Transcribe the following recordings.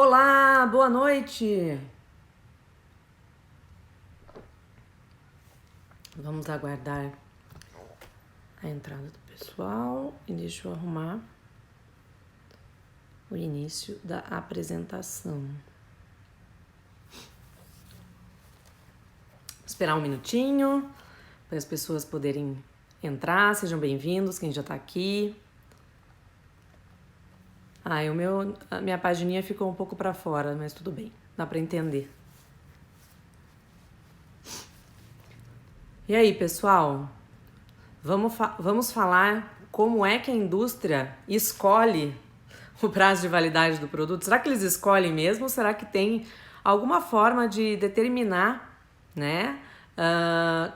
Olá, boa noite. Vamos aguardar a entrada do pessoal e deixa eu arrumar o início da apresentação. Vou esperar um minutinho para as pessoas poderem entrar. Sejam bem-vindos, quem já está aqui. A minha pagininha ficou um pouco para fora, mas tudo bem, dá para entender. E aí, pessoal? Vamos falar como é que a indústria escolhe o prazo de validade do produto? Será que eles escolhem mesmo ou será que tem alguma forma de determinar, né,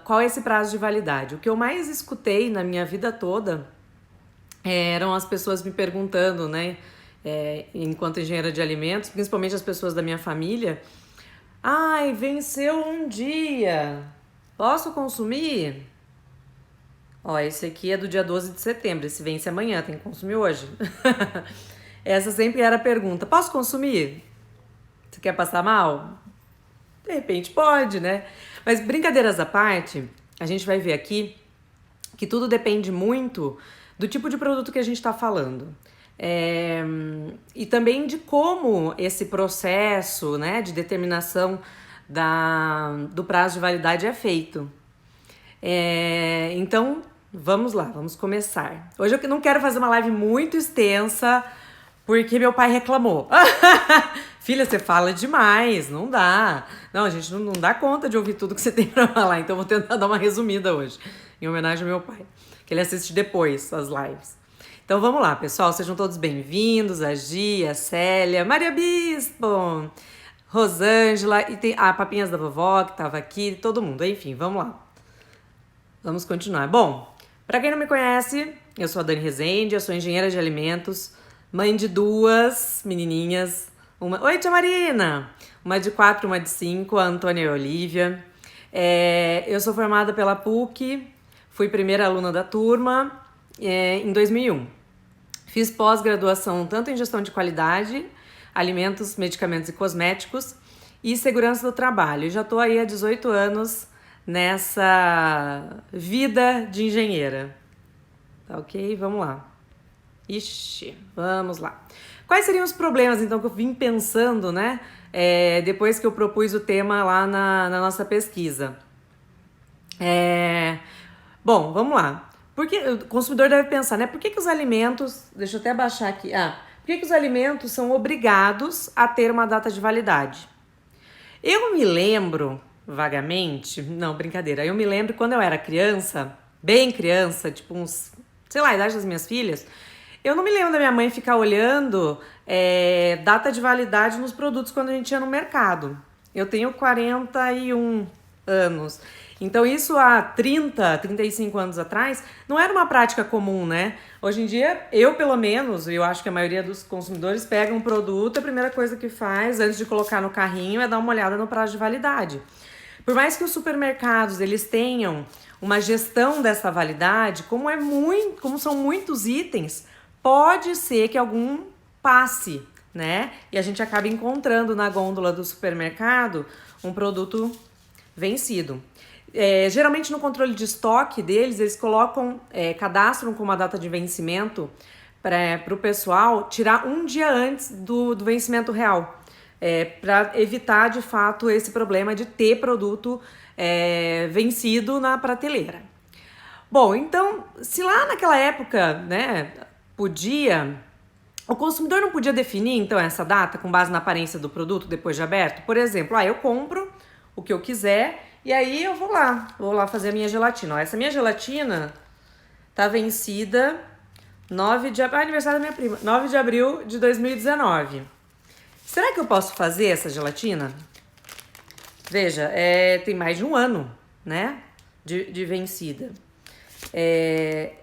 qual é esse prazo de validade? O que eu mais escutei na minha vida toda eram as pessoas me perguntando, né, enquanto engenheira de alimentos, principalmente as pessoas da minha família, venceu um dia, posso consumir? Ó, esse aqui é do dia 12 de setembro, esse vence amanhã, tem que consumir hoje. Essa sempre era a pergunta, posso consumir? Você quer passar mal? De repente pode, né? Mas brincadeiras à parte, a gente vai ver aqui que tudo depende muito do tipo de produto que a gente está falando. E também de como esse processo, né, de determinação do prazo de validade é feito. Então, vamos lá, vamos começar. Hoje eu não quero fazer uma live muito extensa, porque meu pai reclamou. Filha, você fala demais, não dá. Não, a gente não dá conta de ouvir tudo que você tem pra falar, então eu vou tentar dar uma resumida hoje, em homenagem ao meu pai, que ele assiste depois as lives. Então vamos lá, pessoal, sejam todos bem-vindos, a Gia, a Célia, Maria Bispo, Rosângela, e tem a Papinhas da Vovó, que tava aqui, todo mundo, enfim, vamos lá. Vamos continuar. Bom, para quem não me conhece, eu sou a Dani Rezende, eu sou engenheira de alimentos, mãe de duas menininhas. Oi, tia Marina! Uma de 4, uma de 5, a Antônia e a Olivia. Eu sou formada pela PUC, fui primeira aluna da turma em 2001. Fiz pós-graduação tanto em gestão de qualidade, alimentos, medicamentos e cosméticos e segurança do trabalho. Já estou aí há 18 anos nessa vida de engenheira. Tá ok? Vamos lá. Vamos lá. Quais seriam os problemas, então, que eu vim pensando, né? Depois que eu propus o tema lá na nossa pesquisa. Bom, vamos lá. Porque o consumidor deve pensar, né? Por que os alimentos... Deixa eu até baixar aqui. Por que os alimentos são obrigados a ter uma data de validade? Eu me lembro... vagamente, não, brincadeira, eu me lembro quando eu era criança, bem criança, tipo uns, sei lá, a idade das minhas filhas, eu não me lembro da minha mãe ficar olhando data de validade nos produtos quando a gente ia no mercado. Eu tenho 41 anos, então isso há 35 anos atrás não era uma prática comum, né? Hoje em dia, eu pelo menos, eu acho que a maioria dos consumidores pega um produto, a primeira coisa que faz antes de colocar no carrinho é dar uma olhada no prazo de validade. Por mais que os supermercados eles tenham uma gestão dessa validade, como são muitos itens, pode ser que algum passe, né? E a gente acaba encontrando na gôndola do supermercado um produto vencido. Geralmente no controle de estoque deles, eles cadastram com uma data de vencimento para o pessoal tirar um dia antes do vencimento real. Para evitar, de fato, esse problema de ter produto vencido na prateleira. Bom, então, se lá naquela época, né, o consumidor não podia definir, então, essa data com base na aparência do produto depois de aberto? Por exemplo, eu compro o que eu quiser e aí eu vou lá fazer a minha gelatina. Ó, essa minha gelatina tá vencida aniversário da minha prima, 9 de abril de 2019. Será que eu posso fazer essa gelatina? Veja, tem mais de um ano, né, de vencida.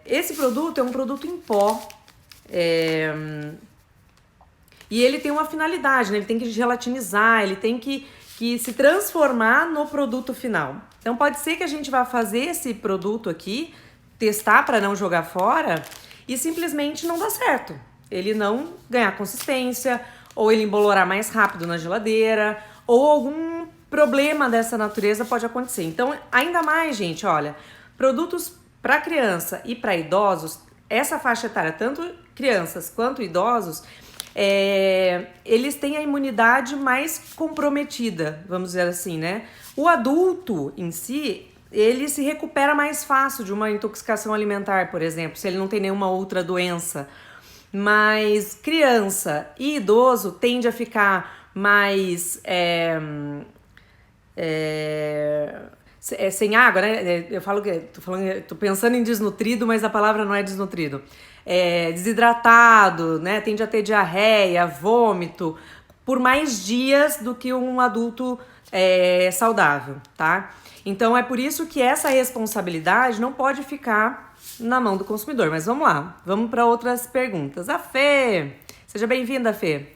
Esse produto é um produto em pó. E ele tem uma finalidade, né? Ele tem que gelatinizar, ele tem que se transformar no produto final. Então pode ser que a gente vá fazer esse produto aqui, testar para não jogar fora e simplesmente não dá certo. Ele não ganhar consistência ou ele embolorar mais rápido na geladeira, ou algum problema dessa natureza pode acontecer. Então, ainda mais, gente, olha, produtos para criança e para idosos, essa faixa etária, tanto crianças quanto idosos, eles têm a imunidade mais comprometida, vamos dizer assim, né? O adulto em si, ele se recupera mais fácil de uma intoxicação alimentar, por exemplo, se ele não tem nenhuma outra doença. Mas criança e idoso tende a ficar mais sem água, né? Eu falo que tô pensando em desnutrido, mas a palavra não é desnutrido. Desidratado, né? Tende a ter diarreia, vômito, por mais dias do que um adulto saudável, tá? Então é por isso que essa responsabilidade não pode ficar na mão do consumidor. Mas vamos lá, vamos para outras perguntas. A Fê, seja bem-vinda, Fê.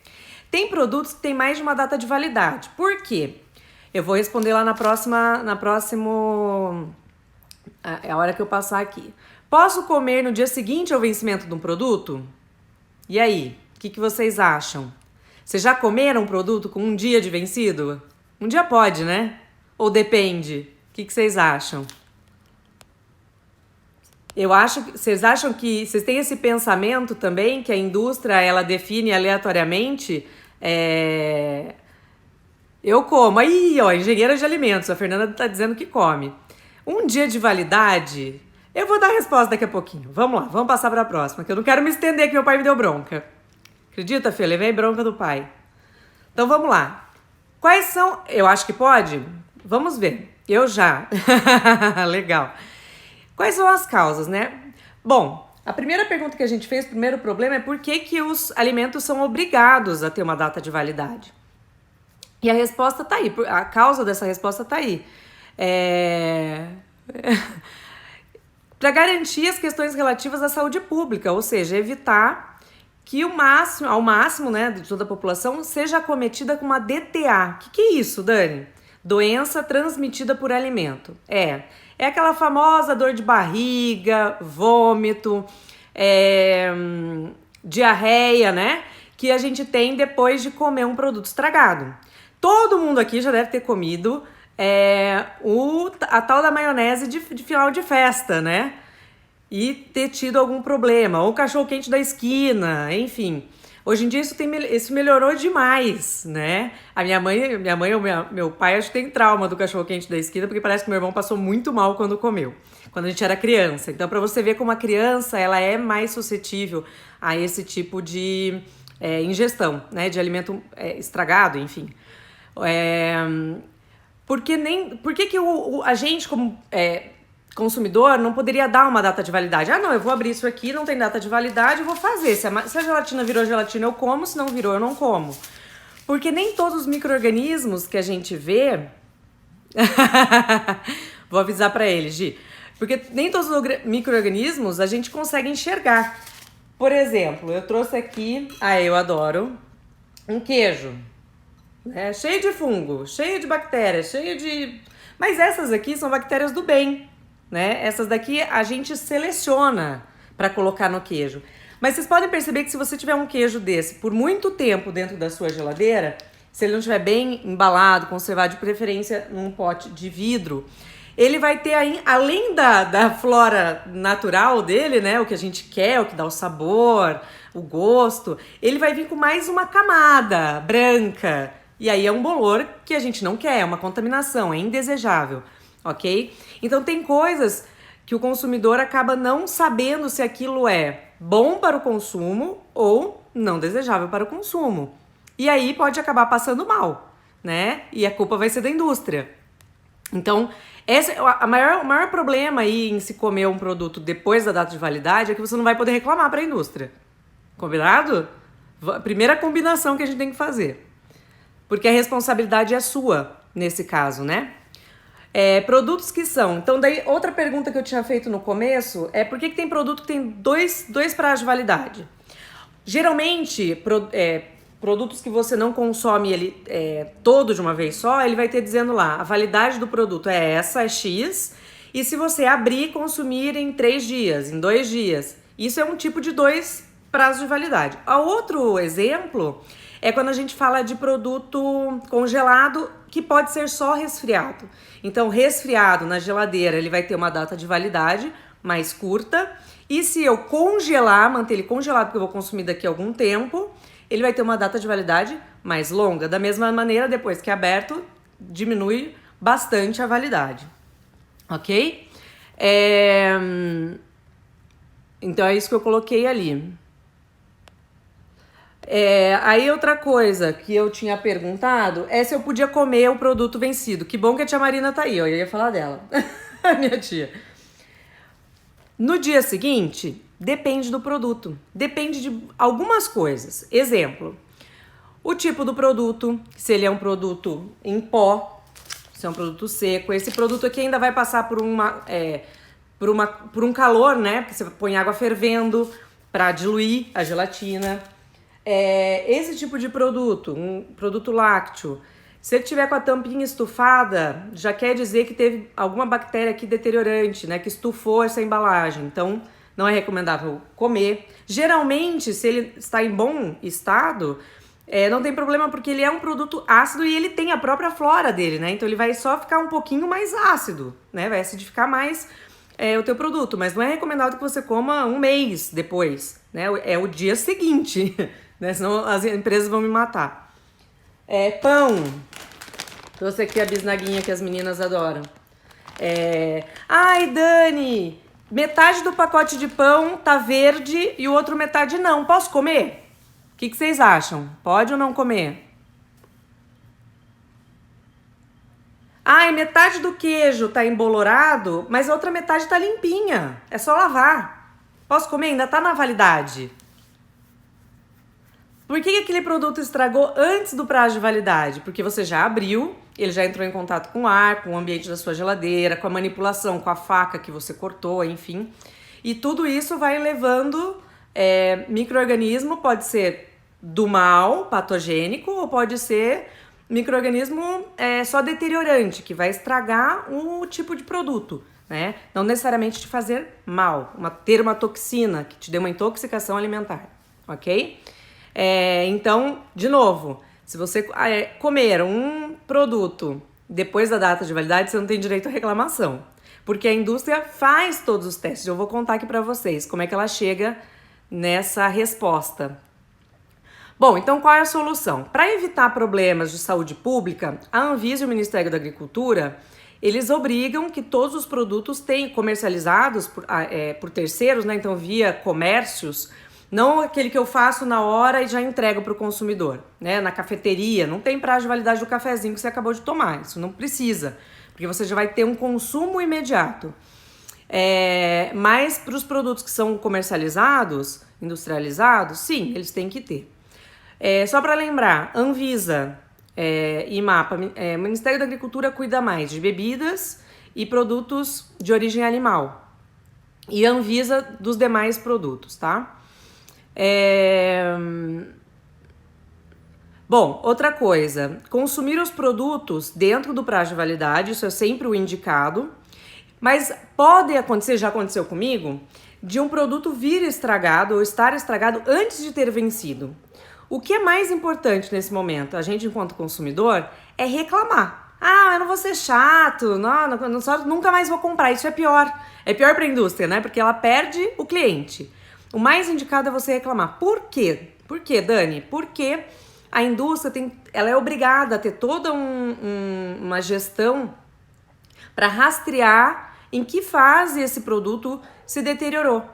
Tem produtos que têm mais de uma data de validade. Por quê? Eu vou responder lá é a hora que eu passar aqui. Posso comer no dia seguinte ao vencimento de um produto? E aí, o que vocês acham? Vocês já comeram um produto com um dia de vencido? Um dia pode, né? Ou depende? O que vocês acham? Vocês acham que vocês têm esse pensamento também que a indústria ela define aleatoriamente? Eu como. Aí, ó, engenheira de alimentos, a Fernanda tá dizendo que come. Um dia de validade, eu vou dar a resposta daqui a pouquinho. Vamos lá, vamos passar para a próxima, que eu não quero me estender, que meu pai me deu bronca. Acredita, Fê? Levei bronca do pai. Então vamos lá. Quais são... Eu acho que pode? Vamos ver. Eu já. Legal. Quais são as causas, né? Bom, a primeira pergunta que a gente fez, o primeiro problema é por que os alimentos são obrigados a ter uma data de validade. E a resposta tá aí, a causa dessa resposta tá aí. Para garantir as questões relativas à saúde pública, ou seja, evitar que ao máximo, né, de toda a população seja acometida com uma DTA. O que é isso, Dani? Doença transmitida por alimento. É aquela famosa dor de barriga, vômito, diarreia, né? Que a gente tem depois de comer um produto estragado. Todo mundo aqui já deve ter comido a tal da maionese de final de festa, né? E ter tido algum problema. Ou o cachorro-quente da esquina, enfim. Hoje em dia isso melhorou demais, né? A minha mãe ou meu pai acho que tem trauma do cachorro-quente da esquina, porque parece que meu irmão passou muito mal quando comeu, quando a gente era criança. Então, para você ver como a criança ela é mais suscetível a esse tipo de ingestão, né? De alimento estragado, enfim. Por que a gente, como consumidor, não poderia dar uma data de validade? Ah, não, eu vou abrir isso aqui, não tem data de validade, eu vou fazer. Se a gelatina virou gelatina, eu como, se não virou, eu não como. Porque nem todos os micro-organismos que a gente vê... Vou avisar pra eles, Gi. Porque nem todos os micro-organismos a gente consegue enxergar. Por exemplo, eu trouxe aqui... eu adoro. Um queijo. Cheio de fungo, cheio de bactérias, cheio de... Mas essas aqui são bactérias do bem, né? Essas daqui a gente seleciona para colocar no queijo. Mas vocês podem perceber que se você tiver um queijo desse por muito tempo dentro da sua geladeira, se ele não estiver bem embalado, conservado, de preferência num pote de vidro, ele vai ter aí, além da flora natural dele, né? O que a gente quer, o que dá o sabor, o gosto, ele vai vir com mais uma camada branca. E aí é um bolor que a gente não quer, é uma contaminação, é indesejável, ok? Então tem coisas que o consumidor acaba não sabendo se aquilo é bom para o consumo ou não desejável para o consumo. E aí pode acabar passando mal, né? E a culpa vai ser da indústria. Então, o maior problema aí em se comer um produto depois da data de validade é que você não vai poder reclamar para a indústria. Combinado? Primeira combinação que a gente tem que fazer. Porque a responsabilidade é sua, nesse caso, né? Produtos que são... Então, daí, outra pergunta que eu tinha feito no começo é por que tem produto que tem dois prazos de validade? Geralmente, produtos que você não consome ele todo de uma vez só, ele vai ter dizendo lá, a validade do produto é essa, é X, e se você abrir e consumir em 3 dias, em 2 dias. Isso é um tipo de 2 prazos de validade. A outro exemplo é quando a gente fala de produto congelado que pode ser só resfriado. Então, resfriado na geladeira, ele vai ter uma data de validade mais curta. E se eu congelar, manter ele congelado, porque eu vou consumir daqui a algum tempo, ele vai ter uma data de validade mais longa. Da mesma maneira, depois que é aberto, diminui bastante a validade. Ok? Então é isso que eu coloquei ali. Aí outra coisa que eu tinha perguntado é se eu podia comer o produto vencido. Que bom que a tia Marina tá aí, ó, eu ia falar dela. Minha tia. No dia seguinte, depende do produto. Depende de algumas coisas. Exemplo, o tipo do produto, se ele é um produto em pó, se é um produto seco. Esse produto aqui ainda vai passar por um calor, né? Porque você põe água fervendo para diluir a gelatina. Esse tipo de produto, um produto lácteo, se ele tiver com a tampinha estufada, já quer dizer que teve alguma bactéria aqui deteriorante, né? Que estufou essa embalagem. Então, não é recomendável comer. Geralmente, se ele está em bom estado, não tem problema porque ele é um produto ácido e ele tem a própria flora dele, né? Então, ele vai só ficar um pouquinho mais ácido, né? Vai acidificar mais o teu produto. Mas não é recomendado que você coma um mês depois, né? É o dia seguinte, né? Senão as empresas vão me matar. Pão. Trouxe aqui a bisnaguinha que as meninas adoram. Ai, Dani, metade do pacote de pão tá verde e o outro metade não. Posso comer? O que vocês acham? Pode ou não comer? Ai, metade do queijo tá embolorado, mas a outra metade tá limpinha. É só lavar. Posso comer? Ainda tá na validade. Por que aquele produto estragou antes do prazo de validade? Porque você já abriu, ele já entrou em contato com o ar, com o ambiente da sua geladeira, com a manipulação, com a faca que você cortou, enfim. E tudo isso vai levando micro-organismo, pode ser do mal, patogênico, ou pode ser micro-organismo só deteriorante, que vai estragar o tipo de produto, né? Não necessariamente te fazer mal, ter uma toxina que te dê uma intoxicação alimentar, ok? Então, de novo, se você comer um produto depois da data de validade, você não tem direito à reclamação, porque a indústria faz todos os testes. Eu vou contar aqui para vocês como é que ela chega nessa resposta. Bom, então qual é a solução? Para evitar problemas de saúde pública, a Anvisa e o Ministério da Agricultura, eles obrigam que todos os produtos tenham comercializados por terceiros, né? Então via comércios, não aquele que eu faço na hora e já entrego para o consumidor, né? Na cafeteria, não tem prazo de validade do cafezinho que você acabou de tomar, isso não precisa, porque você já vai ter um consumo imediato. Mas para os produtos que são comercializados, industrializados, sim, eles têm que ter. Só para lembrar, Anvisa e MAPA, o Ministério da Agricultura cuida mais de bebidas e produtos de origem animal, e Anvisa dos demais produtos, tá? Bom, outra coisa, consumir os produtos dentro do prazo de validade, isso é sempre o indicado, mas pode acontecer, já aconteceu comigo, de um produto vir estragado ou estar estragado antes de ter vencido. O que é mais importante nesse momento, a gente enquanto consumidor, é reclamar. Eu não vou ser chato, nunca mais vou comprar, isso é pior. É pior para a indústria, né? Porque ela perde o cliente. O mais indicado é você reclamar. Por quê? Por quê, Dani? Porque a indústria ela é obrigada a ter toda uma gestão para rastrear em que fase esse produto se deteriorou.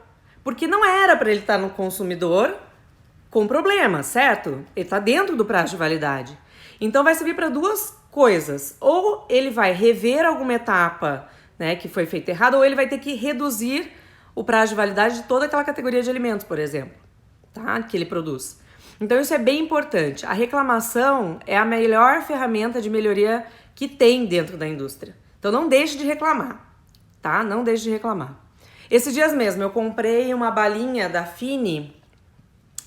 Porque não era para ele estar no consumidor com problema, certo? Ele está dentro do prazo de validade. Então vai servir para duas coisas. Ou ele vai rever alguma etapa, né, que foi feita errada, ou ele vai ter que reduzir o prazo de validade de toda aquela categoria de alimentos, por exemplo, tá? Que ele produz. Então isso é bem importante. A reclamação é a melhor ferramenta de melhoria que tem dentro da indústria. Então não deixe de reclamar, tá? Não deixe de reclamar. Esses dias mesmo eu comprei uma balinha da Fini,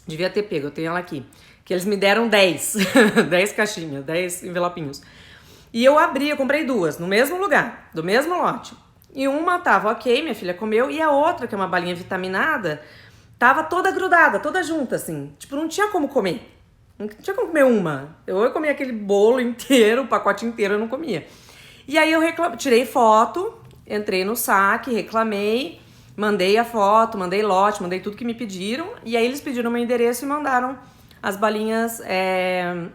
devia ter pego, eu tenho ela aqui, que eles me deram 10, 10 caixinhas, 10 envelopinhos. E eu comprei duas, no mesmo lugar, do mesmo lote. E uma tava ok, minha filha comeu, e a outra, que é uma balinha vitaminada, tava toda grudada, toda junta, assim. Tipo, não tinha como comer. Não tinha como comer uma. Eu comia aquele bolo inteiro, o pacote inteiro eu não comia. E aí eu tirei foto, entrei no saque, reclamei, mandei a foto, mandei lote, mandei tudo que me pediram. E aí eles pediram meu endereço e mandaram as balinhas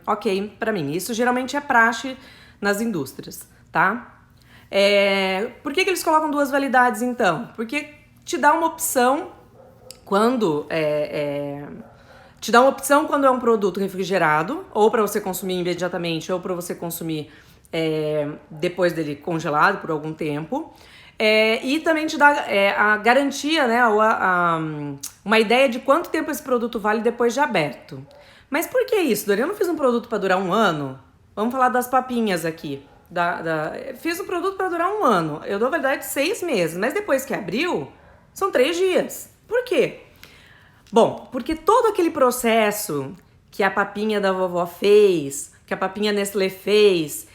ok pra mim. Isso geralmente é praxe nas indústrias, tá? Por que eles colocam 2 validades então? Porque te dá uma opção quando te dá uma opção quando é um produto refrigerado, ou para você consumir imediatamente, ou para você consumir depois dele congelado por algum tempo. E também te dá a garantia, né, uma ideia de quanto tempo esse produto vale depois de aberto. Mas por que isso, Dori? Eu não fiz um produto para durar 1 ano? Vamos falar das papinhas aqui. Fiz um produto para durar 1 ano. Eu dou validade de 6 meses, mas depois que abriu, são 3 dias. Por quê? Bom, porque todo aquele processo que a papinha da vovó fez, que a papinha Nestlé fez,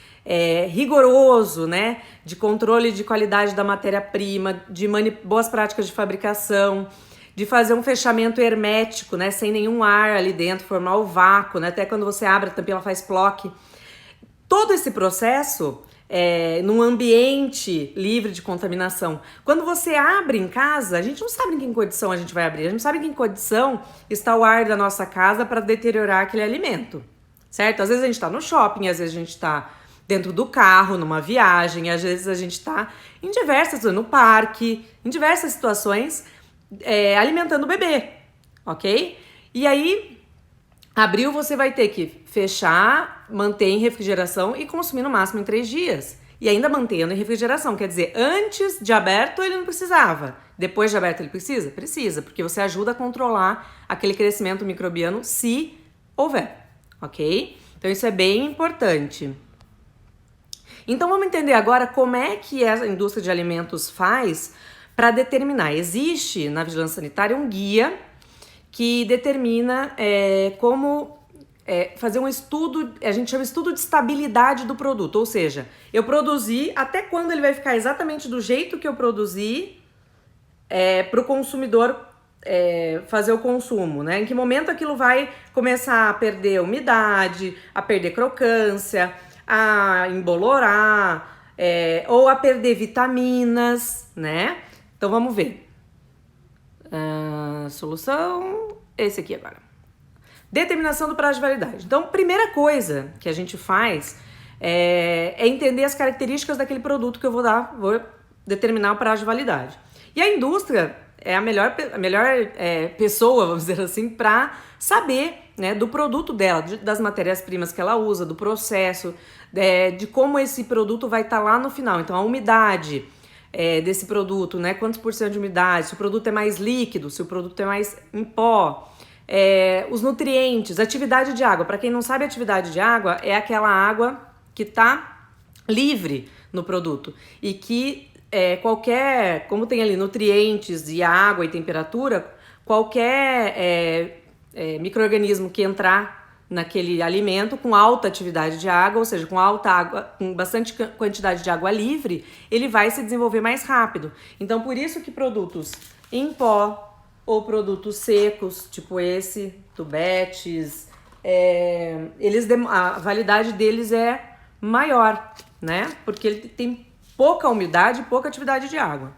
rigoroso, né? De controle de qualidade da matéria-prima, de boas práticas de fabricação, de fazer um fechamento hermético, né? Sem nenhum ar ali dentro, formar o vácuo, né? Até quando você abre a tampinha, ela faz ploque. Todo esse processo num ambiente livre de contaminação. Quando você abre em casa, a gente não sabe em que condição a gente vai abrir, a gente não sabe em que condição está o ar da nossa casa para deteriorar aquele alimento, certo? Às vezes a gente está no shopping, às vezes a gente está dentro do carro, numa viagem, às vezes a gente está no parque, em diversas situações, alimentando o bebê, ok? E aí, abriu, você vai ter que fechar, manter em refrigeração e consumir no máximo em 3 dias. E ainda mantendo em refrigeração, quer dizer, antes de aberto ele não precisava. Depois de aberto ele precisa? Precisa, porque você ajuda a controlar aquele crescimento microbiano se houver, ok? Então isso é bem importante. Então vamos entender agora como é que a indústria de alimentos faz para determinar. Existe na vigilância sanitária um guia que determina como fazer um estudo, a gente chama estudo de estabilidade do produto, ou seja, eu produzi, até quando ele vai ficar exatamente do jeito que eu produzi para o consumidor fazer o consumo, né? Em que momento aquilo vai começar a perder umidade, a perder crocância, a embolorar, ou a perder vitaminas, né? Então vamos ver. Solução, esse aqui agora. Determinação do prazo de validade. Então, primeira coisa que a gente faz é entender as características daquele produto que eu vou determinar o prazo de validade. E a indústria é a melhor pessoa, vamos dizer assim, para saber, né, do produto dela, das matérias-primas que ela usa, do processo, de como esse produto vai estar lá no final. Então, a umidade desse produto, né? Quantos por cento de umidade, se o produto é mais líquido, se o produto é mais em pó, os nutrientes, atividade de água. Para quem não sabe, atividade de água é aquela água que está livre no produto e que como tem ali nutrientes e água e temperatura, qualquer micro-organismo que entrar naquele alimento com alta atividade de água, ou seja, com alta água, com bastante quantidade de água livre, ele vai se desenvolver mais rápido. Então, por isso que produtos em pó ou produtos secos, tipo esse, tubetes, a validade deles é maior, né? Porque ele tem pouca umidade e pouca atividade de água.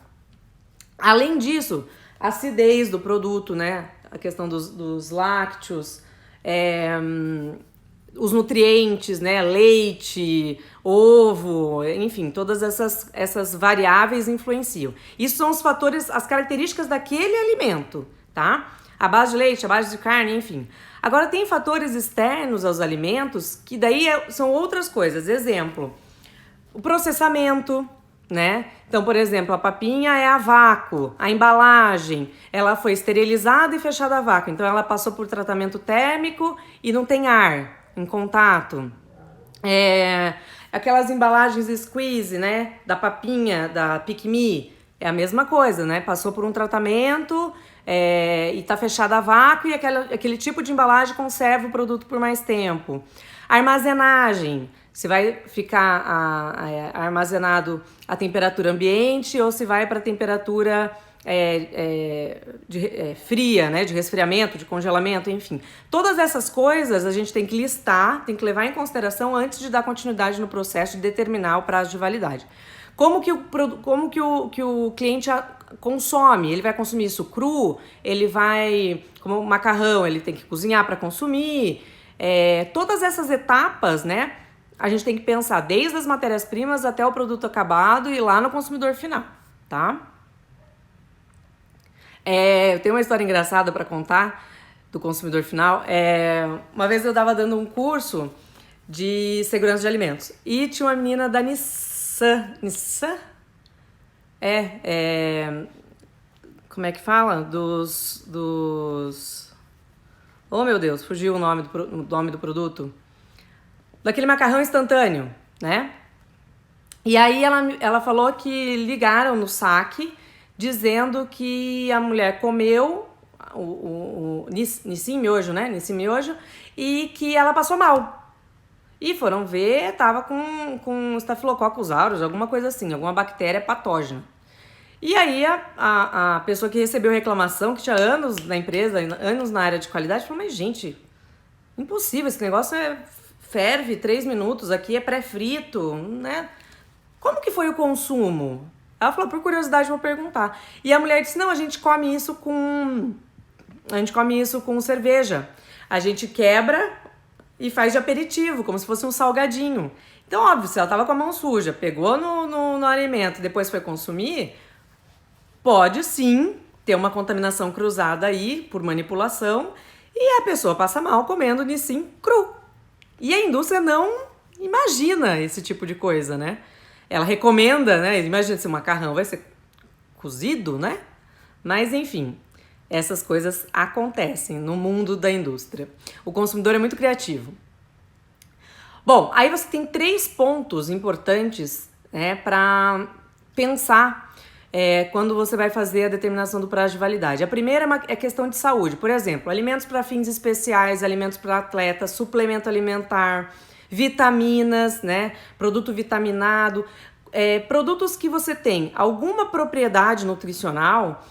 Além disso, a acidez do produto, né? A questão dos lácteos, os nutrientes, né, leite, ovo, enfim, todas essas variáveis influenciam. Isso são os fatores, as características daquele alimento, tá? A base de leite, a base de carne, enfim. Agora tem fatores externos aos alimentos que daí são outras coisas. Exemplo, o processamento, né? Então, por exemplo, a papinha é a vácuo, a embalagem, ela foi esterilizada e fechada a vácuo, então ela passou por tratamento térmico e não tem ar em contato. Aquelas embalagens squeeze, né, da papinha, da Pick Me, é a mesma coisa, né? Passou por um tratamento e tá fechada a vácuo e aquele tipo de embalagem conserva o produto por mais tempo. Armazenagem, se vai ficar armazenado a temperatura ambiente ou se vai para a temperatura fria, né, de resfriamento, de congelamento, enfim. Todas essas coisas a gente tem que listar, tem que levar em consideração antes de dar continuidade no processo de determinar o prazo de validade. Como que o cliente consome? Ele vai consumir isso cru? Ele vai, como macarrão, ele tem que cozinhar para consumir? Todas essas etapas, né, a gente tem que pensar desde as matérias-primas até o produto acabado e lá no consumidor final, tá? Eu tenho uma história engraçada para contar do consumidor final. Uma vez eu estava dando um curso de segurança de alimentos e tinha uma menina da Nissan? Como é que fala? Oh, meu Deus, fugiu o nome do produto. Daquele macarrão instantâneo, né? E aí ela falou que ligaram no saque dizendo que a mulher comeu o Nissin Miojo, né? Nissin Miojo, e que ela passou mal. E foram ver, tava com Staphylococcus aureus, alguma coisa assim, alguma bactéria patógena. E aí a pessoa que recebeu a reclamação, que tinha anos na empresa, anos na área de qualidade, falou, mas gente, impossível, esse negócio ferve 3 minutos, aqui é pré-frito, né? Como que foi o consumo? Ela falou, por curiosidade, vou perguntar. E a mulher disse, não, a gente come isso com cerveja. A gente quebra e faz de aperitivo, como se fosse um salgadinho. Então, óbvio, se ela tava com a mão suja, pegou no alimento e depois foi consumir, pode sim ter uma contaminação cruzada aí por manipulação e a pessoa passa mal comendo Nissin cru. E a indústria não imagina esse tipo de coisa, né? Ela recomenda, né? Imagina se o macarrão vai ser cozido, né? Mas, enfim, essas coisas acontecem no mundo da indústria. O consumidor é muito criativo. Bom, aí você tem 3 pontos importantes, né, para pensar quando você vai fazer a determinação do prazo de validade. A primeira é questão de saúde. Por exemplo, alimentos para fins especiais, alimentos para atletas, suplemento alimentar, vitaminas, né? Produto vitaminado, produtos que você tem alguma propriedade nutricional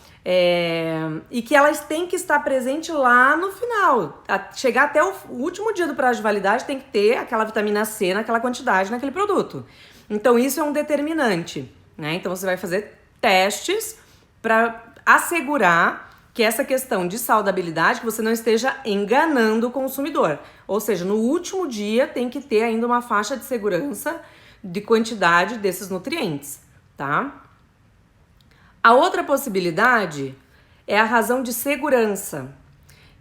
e que elas têm que estar presentes lá no final. Chegar até o último dia do prazo de validade tem que ter aquela vitamina C naquela quantidade naquele produto. Então isso é um determinante, né? Então você vai fazer testes para assegurar que essa questão de saudabilidade, que você não esteja enganando o consumidor. Ou seja, no último dia tem que ter ainda uma faixa de segurança de quantidade desses nutrientes, tá? A outra possibilidade é a razão de segurança.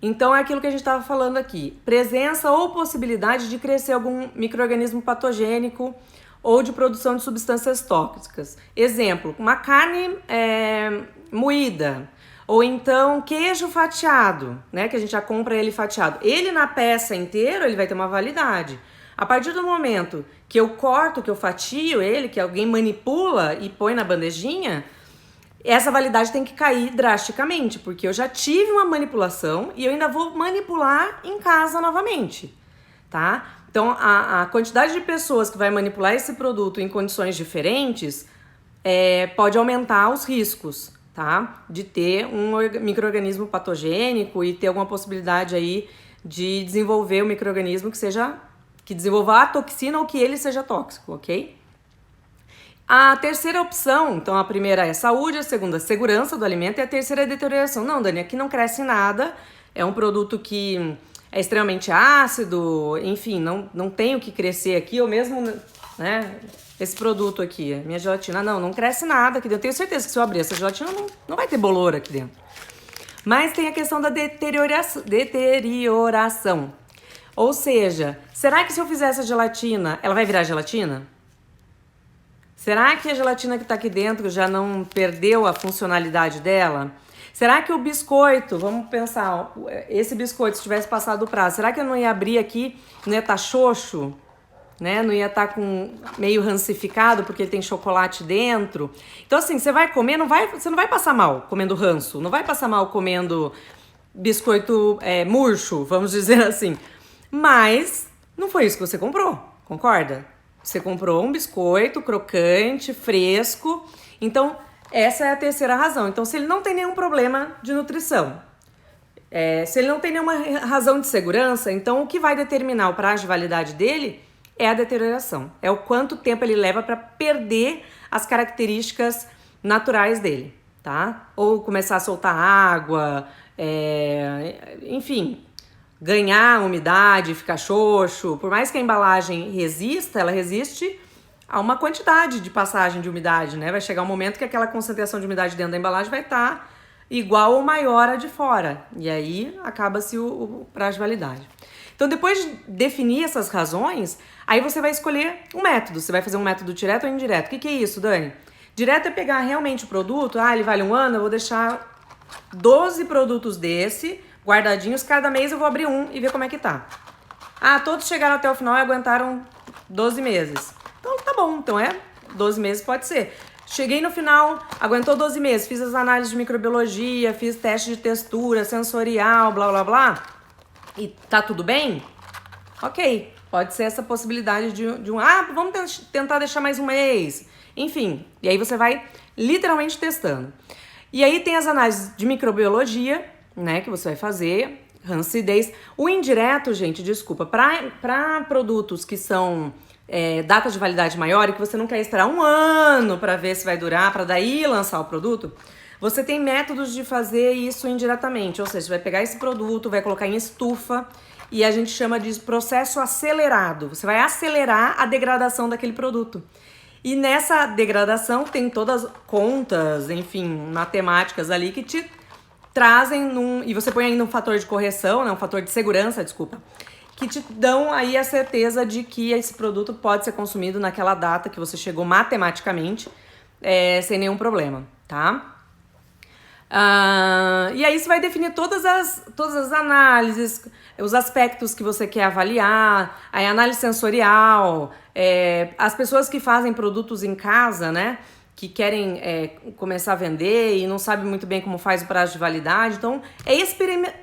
Então é aquilo que a gente estava falando aqui. Presença ou possibilidade de crescer algum micro-organismo patogênico ou de produção de substâncias tóxicas. Exemplo, uma carne moída, ou então queijo fatiado, né, que a gente já compra ele fatiado. Ele na peça inteira, ele vai ter uma validade. A partir do momento que eu corto, que eu fatio ele, que alguém manipula e põe na bandejinha, essa validade tem que cair drasticamente, porque eu já tive uma manipulação e eu ainda vou manipular em casa novamente, tá? Então, a quantidade de pessoas que vai manipular esse produto em condições diferentes pode aumentar os riscos, tá? De ter um micro-organismo patogênico e ter alguma possibilidade aí de desenvolver um micro-organismo que desenvolva a toxina ou que ele seja tóxico, ok? A terceira opção, então a primeira é saúde, a segunda é segurança do alimento e a terceira é deterioração. Não, Dani, aqui não cresce nada, é um produto que é extremamente ácido, enfim, não tem o que crescer aqui, ou mesmo, né, esse produto aqui, a minha gelatina, não cresce nada aqui dentro. Eu tenho certeza que se eu abrir essa gelatina não vai ter bolor aqui dentro. Mas tem a questão da deterioração. Ou seja, será que se eu fizer essa gelatina, ela vai virar gelatina? Será que a gelatina que está aqui dentro já não perdeu a funcionalidade dela? Será que o biscoito, vamos pensar, esse biscoito, se tivesse passado o prazo, será que eu não ia abrir aqui, não ia estar xoxo, né? Não ia estar com meio rancificado porque ele tem chocolate dentro? Então assim, você vai comer, você não vai passar mal comendo ranço, não vai passar mal comendo biscoito murcho, vamos dizer assim. Mas não foi isso que você comprou, concorda? Você comprou um biscoito crocante, fresco, então Essa é a terceira razão. Então, se ele não tem nenhum problema de nutrição, se ele não tem nenhuma razão de segurança, então o que vai determinar o prazo de validade dele é a deterioração. É o quanto tempo ele leva para perder as características naturais dele, tá? Ou começar a soltar água, enfim, ganhar umidade, ficar xoxo. Por mais que a embalagem resista, ela resiste a uma quantidade de passagem de umidade, né? Vai chegar um momento que aquela concentração de umidade dentro da embalagem vai estar igual ou maior a de fora. E aí acaba-se o prazo de validade. Então, depois de definir essas razões, aí você vai escolher um método. Você vai fazer um método direto ou indireto. O que é isso, Dani? Direto é pegar realmente o produto. Ele vale 1 ano, eu vou deixar 12 produtos desse guardadinhos. Cada mês eu vou abrir um e ver como é que tá. Todos chegaram até o final e aguentaram 12 meses. Então, tá bom. Então, 12 meses pode ser. Cheguei no final, aguentou 12 meses, fiz as análises de microbiologia, fiz teste de textura, sensorial, blá, blá, blá. E tá tudo bem? Ok, pode ser essa possibilidade de vamos tentar deixar mais um mês. Enfim, e aí você vai literalmente testando. E aí tem as análises de microbiologia, né, que você vai fazer, rancidez. O indireto, gente, desculpa, para produtos que são data de validade maior e que você não quer esperar 1 ano para ver se vai durar, para daí lançar o produto, você tem métodos de fazer isso indiretamente, ou seja, você vai pegar esse produto, vai colocar em estufa e a gente chama de processo acelerado. Você vai acelerar a degradação daquele produto. E nessa degradação tem todas as contas, enfim, matemáticas ali que te trazem e você põe ainda um fator de correção, né, um fator de segurança, desculpa, que te dão aí a certeza de que esse produto pode ser consumido naquela data que você chegou matematicamente, sem nenhum problema, tá? E aí você vai definir todas as análises, os aspectos que você quer avaliar, a análise sensorial, as pessoas que fazem produtos em casa, né, que querem começar a vender e não sabem muito bem como faz o prazo de validade, então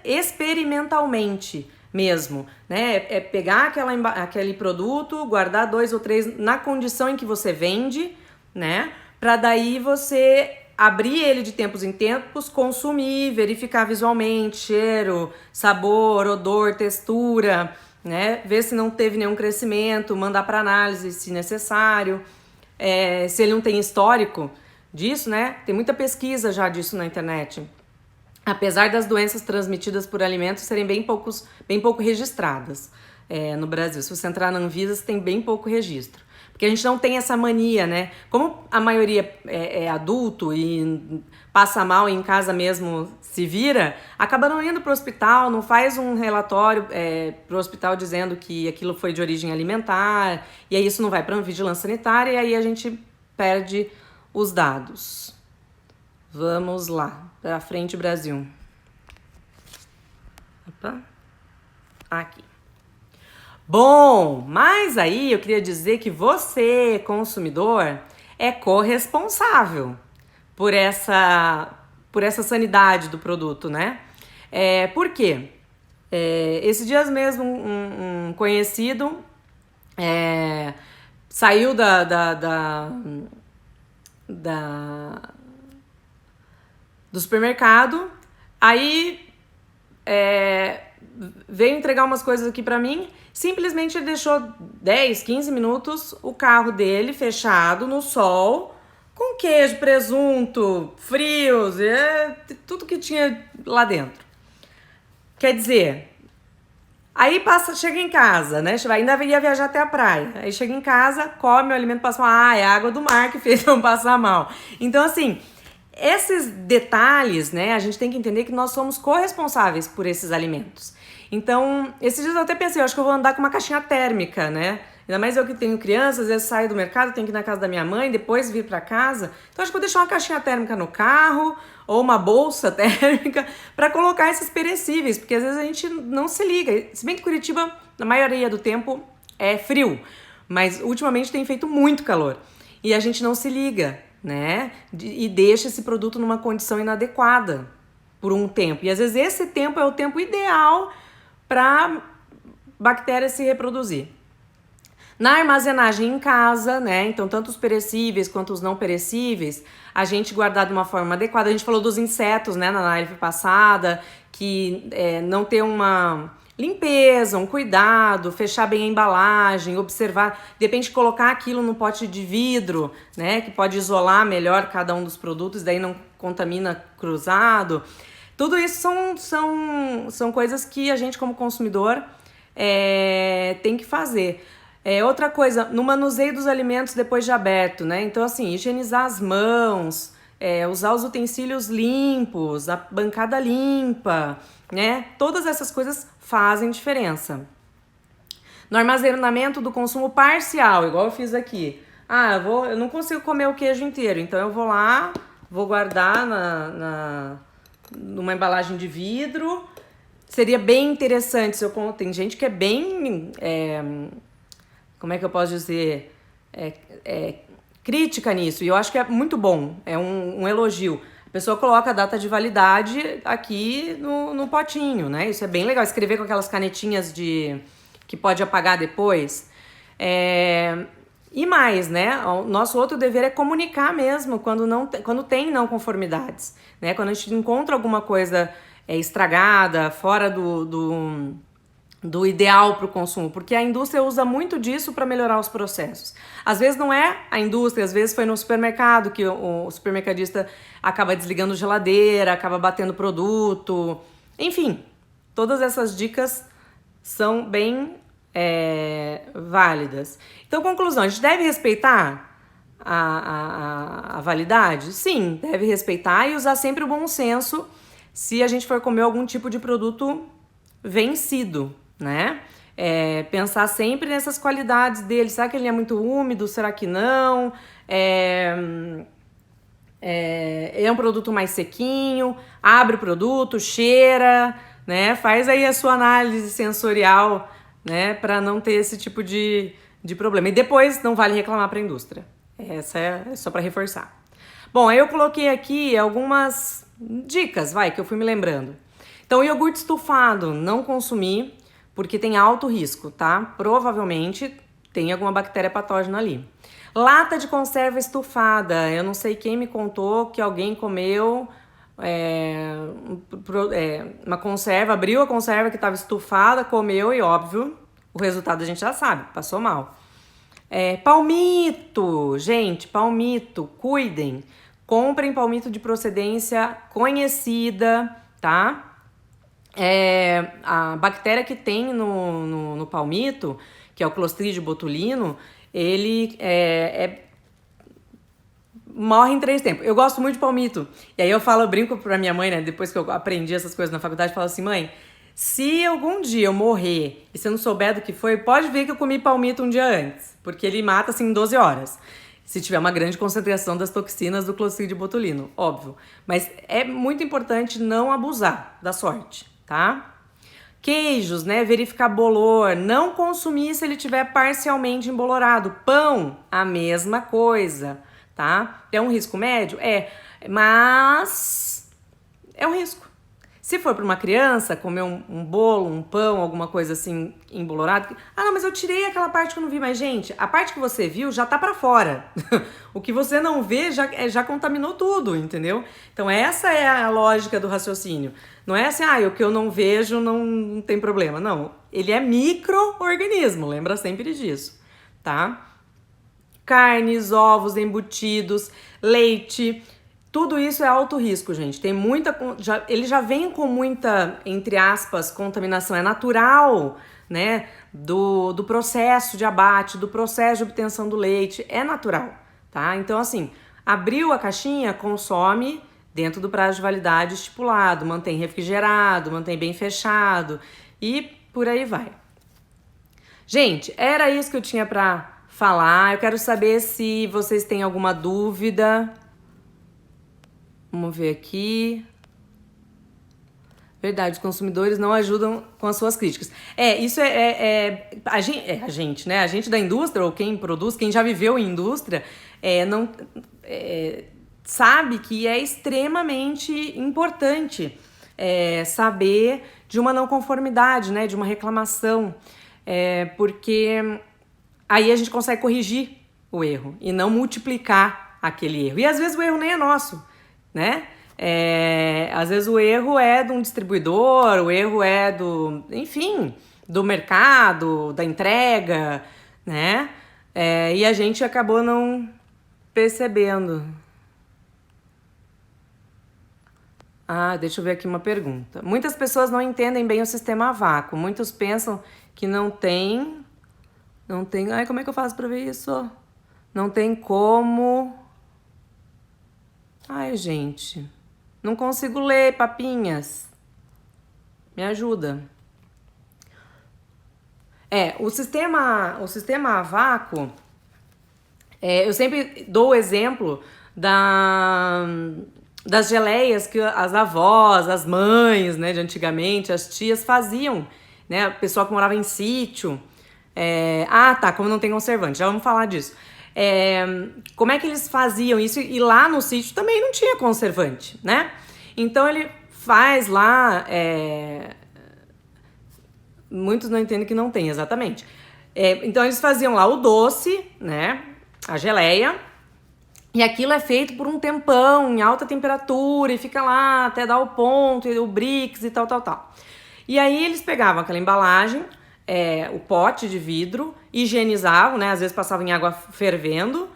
experimentalmente mesmo, né, pegar aquele produto, guardar 2 ou 3 na condição em que você vende, né, para daí você abrir ele de tempos em tempos, consumir, verificar visualmente, cheiro, sabor, odor, textura, né? Ver se não teve nenhum crescimento, mandar para análise se necessário. Se ele não tem histórico disso, né? Tem muita pesquisa já disso na internet. Apesar das doenças transmitidas por alimentos serem bem pouco registradas no Brasil. Se você entrar na Anvisa, você tem bem pouco registro. Porque a gente não tem essa mania, né? Como a maioria é adulto e passa mal e em casa mesmo se vira, acaba não indo para o hospital, não faz um relatório para o hospital dizendo que aquilo foi de origem alimentar, e aí isso não vai para a vigilância sanitária e aí a gente perde os dados. Vamos lá, para frente, Brasil. Opa. Aqui. Bom, mas aí eu queria dizer que você, consumidor, é corresponsável por essa sanidade do produto, né? Por quê? Esses dias mesmo um conhecido saiu do supermercado, aí veio entregar umas coisas aqui pra mim. Simplesmente ele deixou 10, 15 minutos o carro dele fechado no sol, com queijo, presunto, frios, tudo que tinha lá dentro. Quer dizer, aí chega em casa, né? Ainda ia viajar até a praia. Aí chega em casa, come o alimento, passa mal. É a água do mar que fez eu passar mal. Então, assim, esses detalhes, né? A gente tem que entender que nós somos corresponsáveis por esses alimentos. Então, esses dias eu até pensei, eu acho que eu vou andar com uma caixinha térmica, né? Ainda mais eu que tenho crianças, às vezes saio do mercado, tenho que ir na casa da minha mãe, depois vir para casa. Então, acho que vou deixar uma caixinha térmica no carro ou uma bolsa térmica para colocar esses perecíveis, porque às vezes a gente não se liga. Se bem que Curitiba, na maioria do tempo, é frio, mas ultimamente tem feito muito calor e a gente não se liga, né? E deixa esse produto numa condição inadequada por um tempo. E às vezes esse tempo é o tempo ideal para bactéria se reproduzir. Na armazenagem em casa, né? Então, tanto os perecíveis quanto os não perecíveis, a gente guardar de uma forma adequada. A gente falou dos insetos, né, na live passada, que não ter uma limpeza, um cuidado, fechar bem a embalagem, observar, de repente colocar aquilo no pote de vidro, né, que pode isolar melhor cada um dos produtos, daí não contamina cruzado. Tudo isso são coisas que a gente como consumidor tem que fazer. Outra coisa, no manuseio dos alimentos depois de aberto, né? Então, assim, higienizar as mãos, usar os utensílios limpos, a bancada limpa, né? Todas essas coisas fazem diferença. No armazenamento do consumo parcial, igual eu fiz aqui. Eu não consigo comer o queijo inteiro, então eu vou lá, vou guardar numa embalagem de vidro. Seria bem interessante se tem gente que é bem... como é que eu posso dizer? Crítica nisso. E eu acho que é muito bom. É um elogio. A pessoa coloca a data de validade aqui no potinho, né? Isso é bem legal. Escrever com aquelas canetinhas que pode apagar depois. E mais, né? O nosso outro dever é comunicar mesmo quando tem não conformidades, né? Quando a gente encontra alguma coisa estragada, fora do ideal para o consumo, porque a indústria usa muito disso para melhorar os processos. Às vezes não é a indústria, às vezes foi no supermercado que o supermercadista acaba desligando geladeira, acaba batendo produto, enfim, todas essas dicas são bem válidas. Então, conclusão, a gente deve respeitar a validade? Sim, deve respeitar e usar sempre o bom senso se a gente for comer algum tipo de produto vencido, né? Pensar sempre nessas qualidades dele. Será que ele é muito úmido? Será que não? É um produto mais sequinho? Abre o produto, cheira, né? Faz aí a sua análise sensorial, né? Para não ter esse tipo de problema. E depois não vale reclamar para a indústria. Essa é só para reforçar. Bom, aí eu coloquei aqui algumas dicas, que eu fui me lembrando. Então, iogurte estufado, não consumir, porque tem alto risco, tá? Provavelmente tem alguma bactéria patógena ali. Lata de conserva estufada, eu não sei quem me contou que alguém comeu uma conserva, abriu a conserva que estava estufada, comeu e, óbvio, o resultado a gente já sabe, passou mal. Palmito, gente, palmito, cuidem. Comprem palmito de procedência conhecida, tá? A bactéria que tem no palmito, que é o Clostridium botulino, ele morre em 3 tempos. Eu gosto muito de palmito. E aí eu brinco pra minha mãe, né? Depois que eu aprendi essas coisas na faculdade, eu falo assim, mãe, se algum dia eu morrer e você não souber do que foi, pode ver que eu comi palmito um dia antes. Porque ele mata, assim, em 12 horas. Se tiver uma grande concentração das toxinas do Clostridium botulino, óbvio. Mas é muito importante não abusar da sorte, tá? Queijos, né? Verificar bolor. Não consumir se ele estiver parcialmente embolorado. Pão, a mesma coisa, tá? É um risco médio? Mas é um risco. Se for para uma criança comer um bolo, um pão, alguma coisa assim embolorado, não, mas eu tirei aquela parte que eu não vi, mas gente, a parte que você viu já tá para fora. O que você não vê já contaminou tudo, entendeu? Então essa é a lógica do raciocínio. Não é assim, o que eu não vejo não tem problema. Não, ele é micro-organismo, lembra sempre disso, tá? Carnes, ovos, embutidos, leite... Tudo isso é alto risco, gente. Tem ele já vem com muita, entre aspas, contaminação. É natural, né? Do processo de abate, do processo de obtenção do leite. É natural, tá? Então, assim, abriu a caixinha, consome dentro do prazo de validade estipulado. Mantém refrigerado, mantém bem fechado e por aí vai. Gente, era isso que eu tinha pra falar. Eu quero saber se vocês têm alguma dúvida. Vamos ver aqui. Verdade, os consumidores não ajudam com as suas críticas. Isso a gente, né? A gente da indústria, ou quem produz, quem já viveu em indústria, sabe que é extremamente importante saber de uma não conformidade, né? De uma reclamação. Porque aí a gente consegue corrigir o erro e não multiplicar aquele erro. E às vezes o erro nem é nosso, né? Às vezes o erro é de um distribuidor, o erro é enfim, do mercado, da entrega, né? E a gente acabou não percebendo. Deixa eu ver aqui uma pergunta. Muitas pessoas não entendem bem o sistema a vácuo. Muitos pensam que não tem... Ai, como é que eu faço pra ver isso? Não tem como... Ai, gente. Não consigo ler, papinhas. Me ajuda. O sistema a vácuo... eu sempre dou o exemplo das geleias que as avós, as mães, né, de antigamente, as tias faziam, né, o pessoal que morava em sítio. Como não tem conservante, já vamos falar disso. Como é que eles faziam isso? E lá no sítio também não tinha conservante, né? Então ele faz lá... Muitos não entendem que não tem, exatamente. Então eles faziam lá o doce, né, a geleia, e aquilo é feito por um tempão, em alta temperatura, e fica lá até dar o ponto, e o Brix e tal. E aí eles pegavam aquela embalagem, o pote de vidro, higienizavam, né? Às vezes passavam em água fervendo,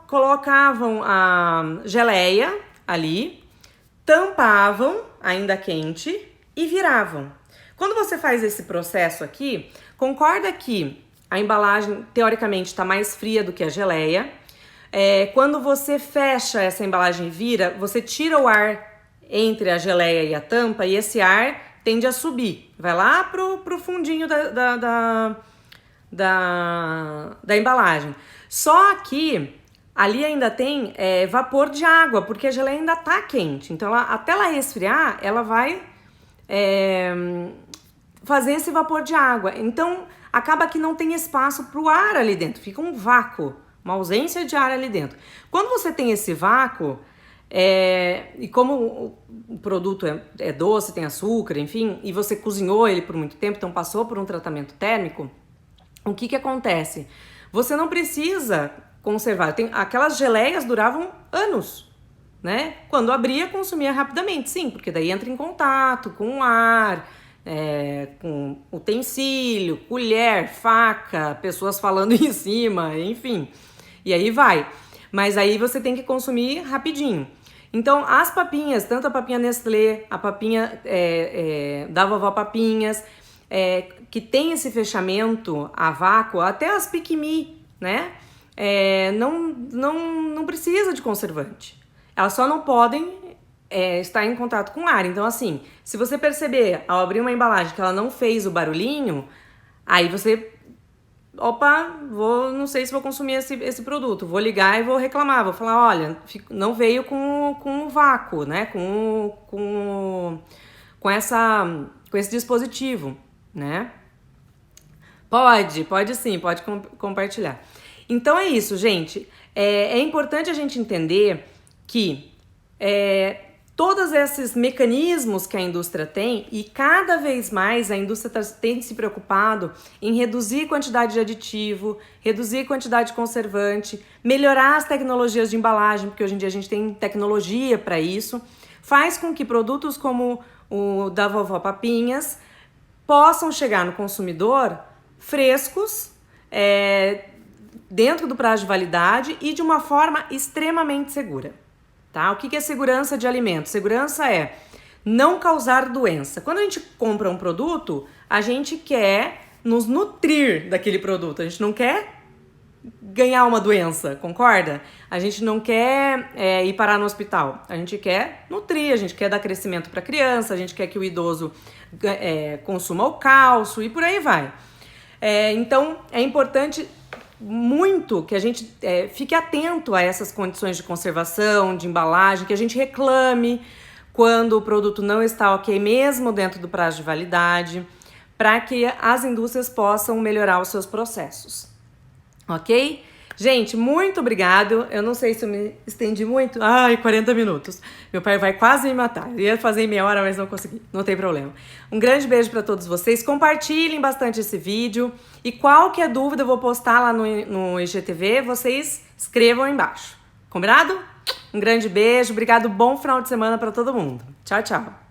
colocavam a geleia ali, tampavam, ainda quente, e viravam. Quando você faz esse processo aqui, concorda que a embalagem, teoricamente, está mais fria do que a geleia. Quando você fecha essa embalagem e vira, você tira o ar entre a geleia e a tampa e esse ar tende a subir. Vai lá pro fundinho da embalagem. Só que ali ainda tem vapor de água, porque a geleia ainda tá quente. Então, até ela resfriar, ela vai fazer esse vapor de água. Então, acaba que não tem espaço pro ar ali dentro. Fica um vácuo. Uma ausência de ar ali dentro. Quando você tem esse vácuo, e como o produto é doce, tem açúcar, enfim, e você cozinhou ele por muito tempo, então passou por um tratamento térmico, o que acontece? Você não precisa conservar. Aquelas geleias duravam anos, né? Quando abria, consumia rapidamente, sim, porque daí entra em contato com o ar, com utensílio, colher, faca, pessoas falando em cima, enfim... E aí vai. Mas aí você tem que consumir rapidinho. Então, as papinhas, tanto a papinha Nestlé, a papinha da vovó Papinhas, que tem esse fechamento a vácuo, até as Piquimi, né? Não precisa de conservante. Elas só não podem estar em contato com ar. Então, assim, se você perceber ao abrir uma embalagem que ela não fez o barulhinho, aí você... não sei se vou consumir esse produto, vou ligar e vou reclamar, vou falar, olha, não veio com o vácuo, né, com esse dispositivo, né? Pode sim, pode compartilhar. Então é isso, gente, é importante a gente entender que todos esses mecanismos que a indústria tem, e cada vez mais a indústria tem se preocupado em reduzir a quantidade de aditivo, reduzir a quantidade de conservante, melhorar as tecnologias de embalagem, porque hoje em dia a gente tem tecnologia para isso, faz com que produtos como o da vovó Papinhas possam chegar no consumidor frescos, dentro do prazo de validade e de uma forma extremamente segura. Tá? O que é segurança de alimento? Segurança é não causar doença. Quando a gente compra um produto, a gente quer nos nutrir daquele produto. A gente não quer ganhar uma doença, concorda? A gente não quer ir parar no hospital. A gente quer nutrir, a gente quer dar crescimento para a criança, a gente quer que o idoso consuma o cálcio e por aí vai. Então, é importante... muito que a gente fique atento a essas condições de conservação, de embalagem, que a gente reclame quando o produto não está ok, mesmo dentro do prazo de validade, para que as indústrias possam melhorar os seus processos, ok? Gente, muito obrigado. Eu não sei se eu me estendi muito. Ai, 40 minutos. Meu pai vai quase me matar. Eu ia fazer em meia hora, mas não consegui. Não tem problema. Um grande beijo para todos vocês. Compartilhem bastante esse vídeo. E qualquer dúvida eu vou postar lá no IGTV. Vocês escrevam aí embaixo. Combinado? Um grande beijo. Obrigado. Bom final de semana para todo mundo. Tchau, tchau.